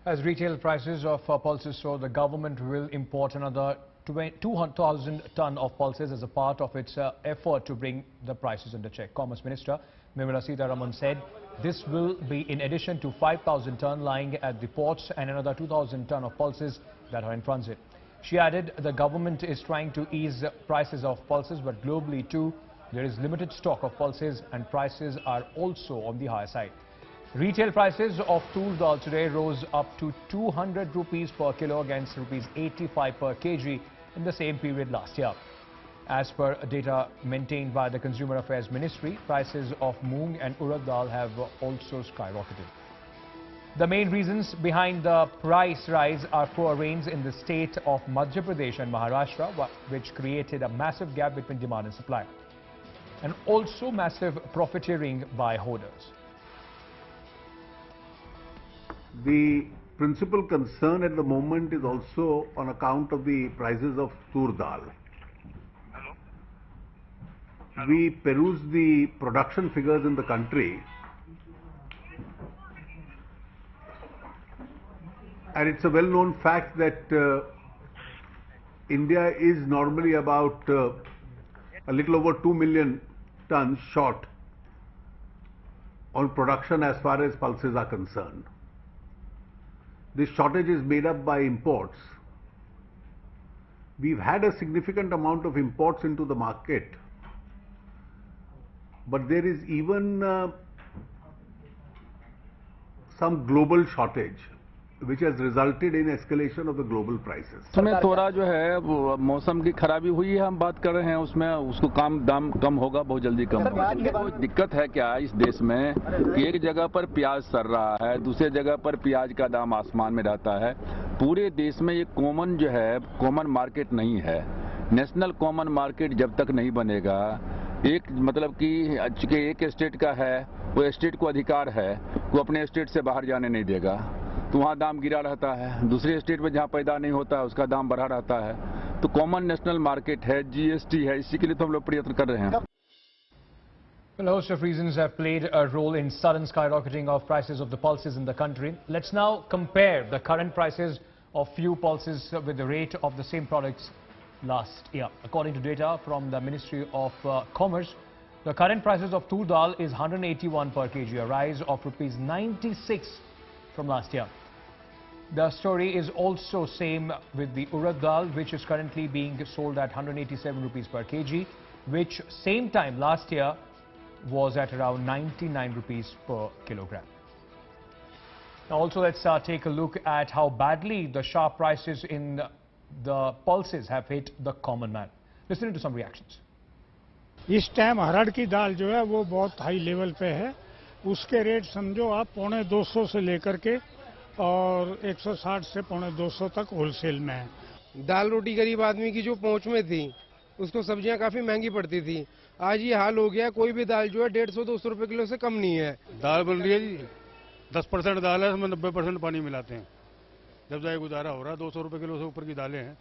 As retail prices of pulses soar, the government will import another 200,000 ton of pulses as a part of its effort to bring the prices under check. Commerce Minister Nirmala Sitharaman said this will be in addition to 5,000 ton lying at the ports and another 2,000 ton of pulses that are in transit. She added the government is trying to ease prices of pulses, but globally too there is limited stock of pulses and prices are also on the higher side. Retail prices of tur dal today rose up to 200 rupees per kilo against rupees 85 per kg in the same period last year. As per data maintained by the Consumer Affairs Ministry, prices of moong and urad dal have also skyrocketed. The main reasons behind the price rise are poor rains in the state of Madhya Pradesh and Maharashtra, which created a massive gap between demand and supply, and also massive profiteering by hoarders. The principal concern at the moment is also on account of the prices of tur dal. We peruse the production figures in the country, and it's a well-known fact that India is normally about a little over 2 million tons short on production as far as pulses are concerned. This shortage is made up by imports. We've had a significant amount of imports into the market, but there is even some global shortage, which has resulted in escalation of the global prices. उसमें थोड़ा जो है वो मौसम की खराबी हुई है, हम बात कर रहे हैं उसमें, उसको दाम कम होगा, बहुत जल्दी कम होगा। वो दिक्कत है क्या इस देश में कि एक जगह पर प्याज सर रहा है, दूसरे जगह पर प्याज का दाम आसमान में रहता है। पूरे देश में ये कॉमन जो है कॉमन मार्केट नहीं है। नेशनल कॉमन मार्केट जब तक नहीं बनेगा, एक मतलब कि एक स्टेट का है, वो स्टेट को अधिकार है, वो अपने स्टेट से बाहर जाने नहीं देगा, तो वहाँ दाम गिरा रहता है। दूसरे स्टेट में जहाँ पैदा नहीं होता है उसका दाम बढ़ा रहता है। तो कॉमन नेशनल मार्केट है, जीएसटी है, इसी के लिए तो हम लोग प्रयत्न कर रहे हैं। Well, a host of reasons have played a role in sudden skyrocketing of prices of the pulses in the country. Let's now compare the current prices of few pulses with the rate of the same products last year. According to data from the Ministry of Commerce, the current prices of tur dal is 181 per kg, a rise of rupees 96 from last year. The story is also same with the urad dal, which is currently being sold at 187 rupees per kg, which same time last year was at around 99 rupees per kilogram. Now also let's take a look at how badly the sharp prices in the pulses have hit the common man. Listen to some reactions. इस time अरहर की दाल जो है वो बहुत high level पे है। उसके rate समझो आप 250 से लेकर के और 160 से 250 तक होलसेल में है। दाल रोटी गरीब आदमी की जो पहुंच में थी, उसको सब्जियां काफी महंगी पड़ती थी। आज ये हाल हो गया, कोई भी दाल जो है 150-200 रुपए किलो से कम नहीं है। दाल बन रही है जी, 10% दाल है, उसमें 90% पानी मिलाते हैं। जब जाए गुजारा हो रहा है, 200 रुपए किलो से ऊपर की दालें हैं।